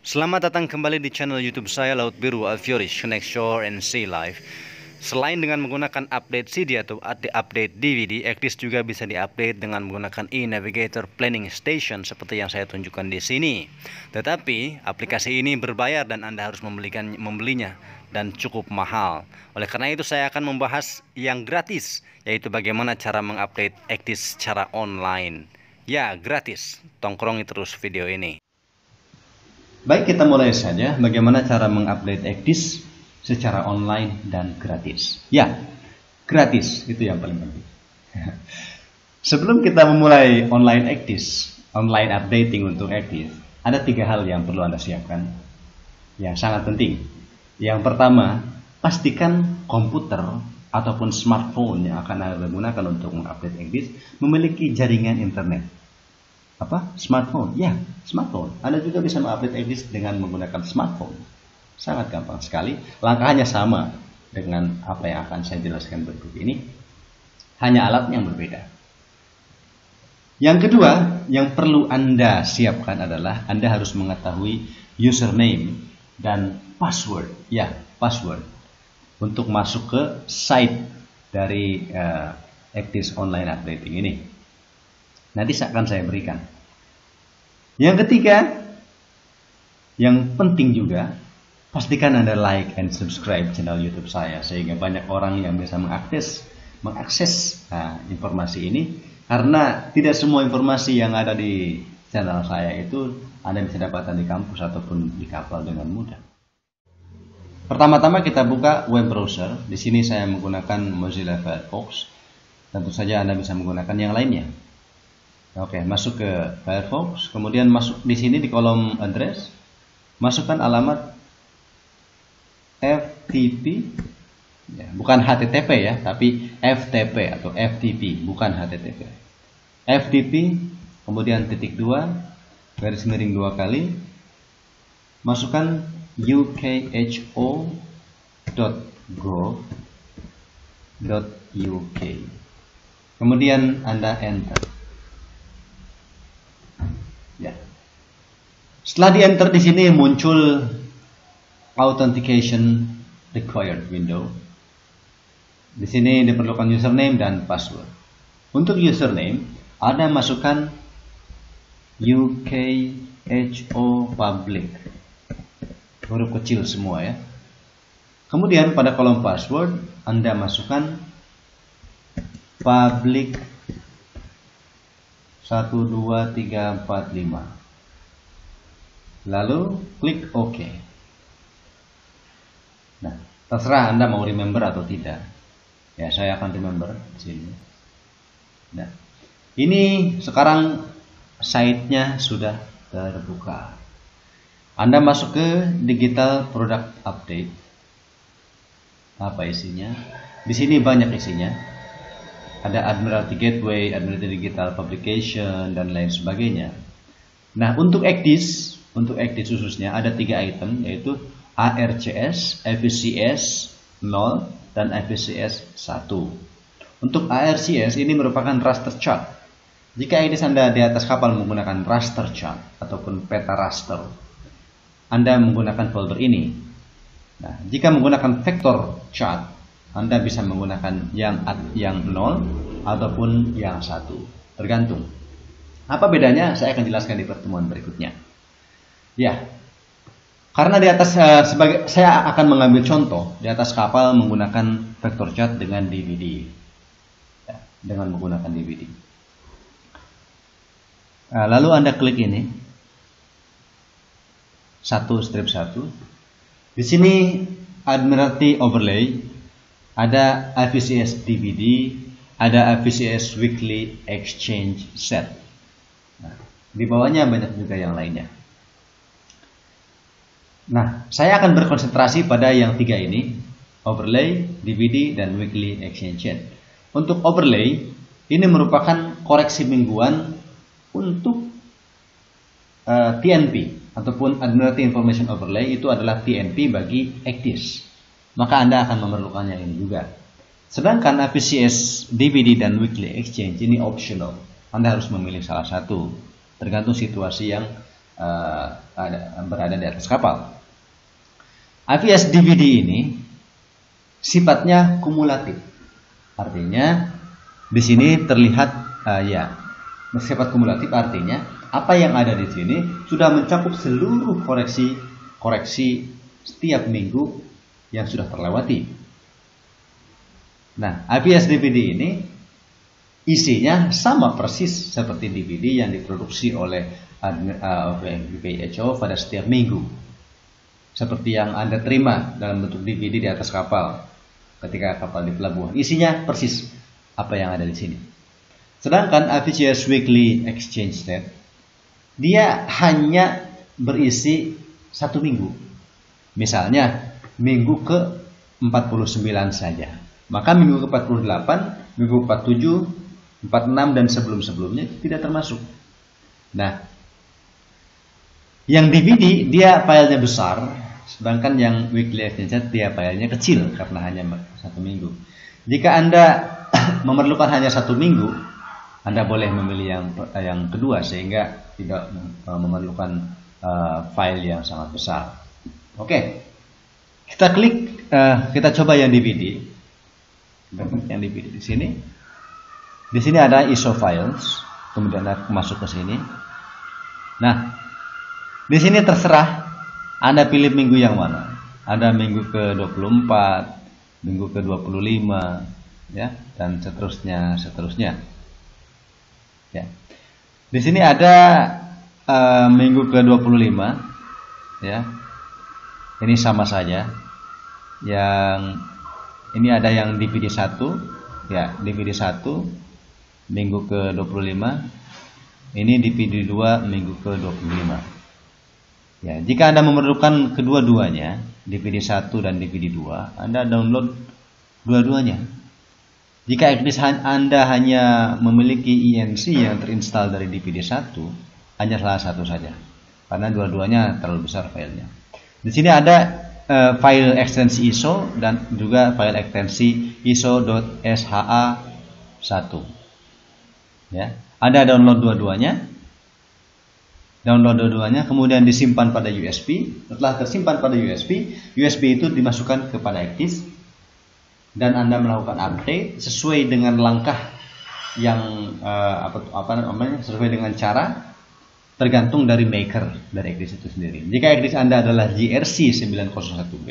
Selamat datang kembali di channel YouTube saya Laut Biru Alfiorish Connect Shore and Sea Life. Selain dengan menggunakan update CD atau update DVD, Actis juga bisa diupdate dengan menggunakan e-navigator planning station seperti yang saya tunjukkan di sini. Tetapi aplikasi ini berbayar dan Anda harus membelinya dan cukup mahal. Oleh karena itu saya akan membahas yang gratis, yaitu bagaimana cara mengupdate Actis secara online. Ya, gratis. Tongkrongi terus video ini. Baik, kita mulai saja bagaimana cara mengupdate Actis secara online dan gratis. Ya, gratis itu yang paling penting. Sebelum kita memulai online Actis, online updating untuk Actis, ada 3 hal yang perlu Anda siapkan yang sangat penting. Yang pertama, pastikan komputer ataupun smartphone yang akan Anda gunakan untuk mengupdate Actis memiliki jaringan internet. Apa? Smartphone. Ya, smartphone. Anda juga bisa mengupdate Actis dengan menggunakan smartphone. Sangat gampang sekali. Langkahnya sama dengan apa yang akan saya jelaskan berikut ini. Hanya alatnya yang berbeda. Yang kedua, yang perlu Anda siapkan adalah Anda harus mengetahui username dan password. Ya, password. Untuk masuk ke site dari Actis Online Updating ini. Nanti akan saya berikan. Yang ketiga, yang penting juga, pastikan Anda like and subscribe channel YouTube saya sehingga banyak orang yang bisa mengakses informasi ini, karena tidak semua informasi yang ada di channel saya itu Anda bisa dapatkan di kampus ataupun di kapal dengan mudah. Pertama-tama kita buka web browser. Di sini saya menggunakan Mozilla Firefox. Tentu saja Anda bisa menggunakan yang lainnya. Oke, masuk ke Firefox, kemudian masuk di sini di kolom address, masukkan alamat FTP, ya, bukan HTTP ya, tapi FTP atau FTP, bukan HTTP. FTP, kemudian .2, garis miring 2 kali, masukkan ukho.gov.uk, kemudian Anda enter. Ya. Setelah di enter di sini muncul authentication required window. Di sini diperlukan username dan password. Untuk username, Anda masukkan ukho public, huruf kecil semua ya. Kemudian pada kolom password Anda masukkan public 12345. Lalu klik OK. Nah, terserah Anda mau remember atau tidak. Ya, saya akan remember di sini. Nah, ini sekarang site-nya sudah terbuka. Anda masuk ke Digital Product Update. Apa isinya? Di sini banyak isinya. Ada Admiralty Gateway, Admiralty Digital Publication, dan lain sebagainya. Nah, untuk Actis khususnya ada 3 item, yaitu ARCS, FVCS 0, dan FVCS 1. Untuk ARCS ini merupakan raster chart. Jika Actis Anda di atas kapal menggunakan raster chart ataupun peta raster, Anda menggunakan folder ini. Nah, jika menggunakan vector chart, Anda bisa menggunakan yang 0 ataupun yang 1, tergantung. Apa bedanya? Saya akan jelaskan di pertemuan berikutnya. Ya, karena di atas saya akan mengambil contoh di atas kapal menggunakan vector chart dengan DVD, ya, dengan menggunakan DVD. Lalu Anda klik ini, strip 1. Di sini Admiralty Overlay. Ada FVCS DVD, ada FVCS Weekly Exchange Set. Nah, di bawahnya banyak juga yang lainnya. Nah, saya akan berkonsentrasi pada yang 3 ini, Overlay, DVD, dan Weekly Exchange Set. Untuk Overlay, ini merupakan koreksi mingguan untuk TNP, ataupun Admiralty Information Overlay. Itu adalah TNP bagi Actis. Maka Anda akan memerlukannya ini juga. Sedangkan FVCS DVD dan Weekly Exchange ini optional. Anda harus memilih salah satu, tergantung situasi yang berada di atas kapal. AVS DVD ini sifatnya kumulatif, artinya di sini terlihat sifat kumulatif artinya apa yang ada di sini sudah mencakup seluruh koreksi setiap minggu yang sudah terlewati. Nah, AVS DVD ini isinya sama persis seperti DVD yang diproduksi oleh WHO pada setiap minggu. Seperti yang Anda terima dalam bentuk DVD di atas kapal ketika kapal di pelabuhan. Isinya persis apa yang ada di sini. Sedangkan AVCS Weekly Exchange State, dia hanya berisi 1 minggu. Misalnya minggu ke 49 saja. Maka minggu ke 48, minggu 47, 46 dan sebelum-sebelumnya tidak termasuk. Nah, yang DVD dia filenya besar, sedangkan yang Weekly Exchange State dia filenya kecil karena hanya 1 minggu. Jika Anda memerlukan hanya 1 minggu, Anda boleh memilih yang kedua sehingga tidak memerlukan file yang sangat besar. Oke, kita klik, kita coba yang DVD. Kita klik yang DVD di sini. Di sini ada ISO files, kemudian Anda masuk ke sini. Nah, di sini terserah Anda pilih minggu yang mana. Ada minggu ke 24, minggu ke 25, ya, dan seterusnya. Ya. Di sini ada minggu ke 25, ya. Ini sama saja. Yang ini ada yang DVD 1, ya, DVD 1 minggu ke 25. Ini DVD 2 minggu ke 25. Ya, jika Anda memerlukan kedua-duanya, DVD 1 dan DVD 2, Anda download dua-duanya. Jika Anda hanya memiliki INC yang terinstall dari DVD 1, hanya salah satu saja, karena dua-duanya terlalu besar filenya. Di sini ada file ekstensi ISO dan juga file ekstensi ISO.sha1. Ya, Anda download dua-duanya. Kemudian disimpan pada USB. Setelah tersimpan pada USB itu dimasukkan kepada HDD dan Anda melakukan update sesuai dengan langkah yang sesuai dengan cara tergantung dari maker dari HDD itu sendiri. Jika HDD Anda adalah JRC 901B,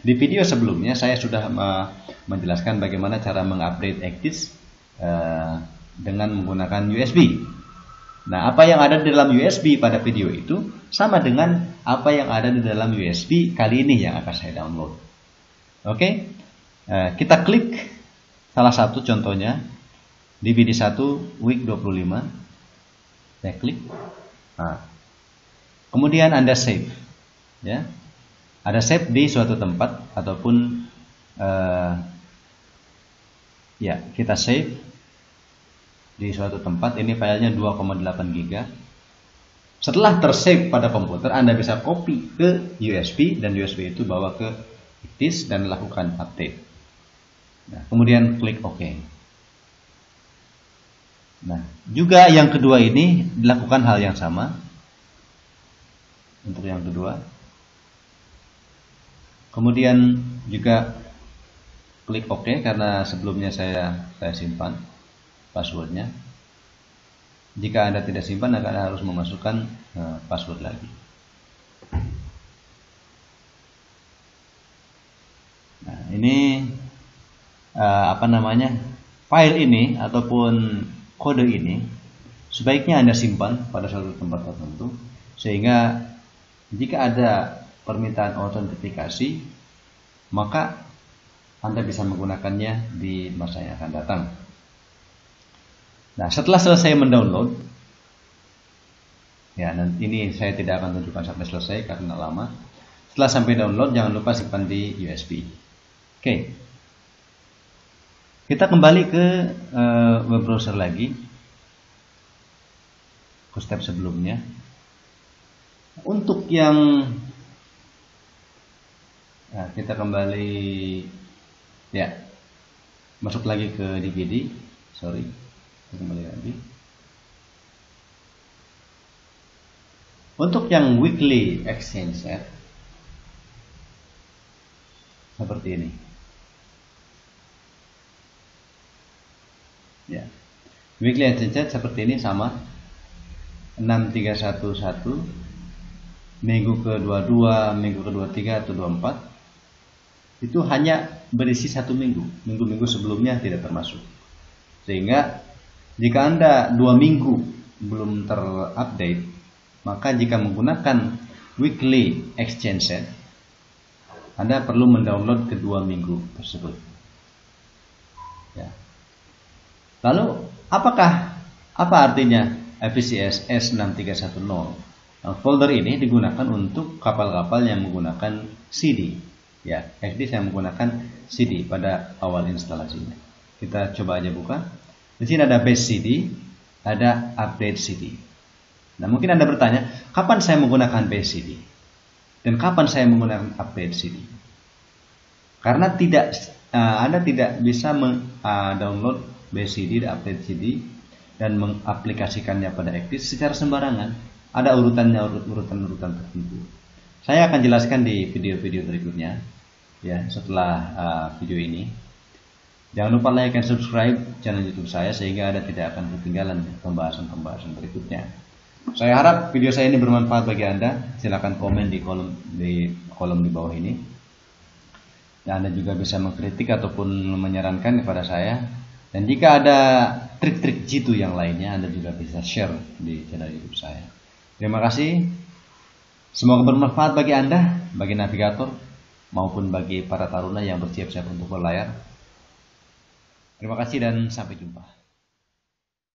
di video sebelumnya saya sudah menjelaskan bagaimana cara mengupdate HDD dengan menggunakan USB. Nah, apa yang ada di dalam USB pada video itu sama dengan apa yang ada di dalam USB kali ini yang akan saya download. Oke, kita klik salah satu contohnya DVD 1 week 25. Saya klik. Nah, kemudian Anda save, ya. Ada save di suatu tempat ataupun ya, kita save di suatu tempat. Ini filenya 2,8 GB. Setelah tersave pada komputer, Anda bisa copy ke USB dan USB itu bawa ke disk dan lakukan update. Nah, kemudian klik OK. Nah, juga yang kedua ini dilakukan hal yang sama. Untuk yang kedua, kemudian juga klik OK karena sebelumnya saya simpan passwordnya. Jika Anda tidak simpan, Anda harus memasukkan password lagi. Nah, ini file ini ataupun kode ini sebaiknya Anda simpan pada suatu tempat tertentu sehingga jika ada permintaan autentifikasi, maka Anda bisa menggunakannya di masa yang akan datang. Nah, setelah selesai mendownload, ya, nanti ini saya tidak akan tunjukkan sampai selesai karena lama. Setelah sampai download, jangan lupa simpan di USB. Oke, kita kembali ke web browser lagi, ke step sebelumnya. Untuk yang kita kembali, ya, masuk lagi ke DVD. Sorry. Kembali lagi. Untuk yang weekly exchange rate seperti ini. Ya. Weekly exchange rate seperti ini sama 6311, minggu ke-22, minggu ke-23 atau 24 itu hanya berisi satu minggu. Minggu-minggu sebelumnya tidak termasuk. Sehingga jika Anda 2 minggu belum terupdate, maka jika menggunakan weekly exchange rate, Anda perlu mendownload kedua minggu tersebut. Ya. Lalu apa artinya FVCS S6310? Nah, folder ini digunakan untuk kapal-kapal yang menggunakan CD. Ya, FD saya menggunakan CD pada awal instalasinya. Kita coba aja buka. Di sini ada base CD, ada update CD. Nah, mungkin Anda bertanya, kapan saya menggunakan base CD? Dan kapan saya menggunakan update CD? Karena Anda tidak bisa download base CD dan update CD dan mengaplikasikannya pada Active secara sembarangan. Ada urutan tertentu. Saya akan jelaskan di video-video berikutnya, ya, setelah video ini. Jangan lupa like dan subscribe channel YouTube saya sehingga Anda tidak akan ketinggalan pembahasan-pembahasan berikutnya. Saya harap video saya ini bermanfaat bagi Anda. Silakan komen di kolom di bawah ini. Dan Anda juga bisa mengkritik ataupun menyarankan kepada saya. Dan jika ada trik-trik jitu yang lainnya, Anda juga bisa share di channel YouTube saya. Terima kasih. Semoga bermanfaat bagi Anda, bagi navigator, maupun bagi para taruna yang bersiap-siap untuk berlayar. Terima kasih dan sampai jumpa.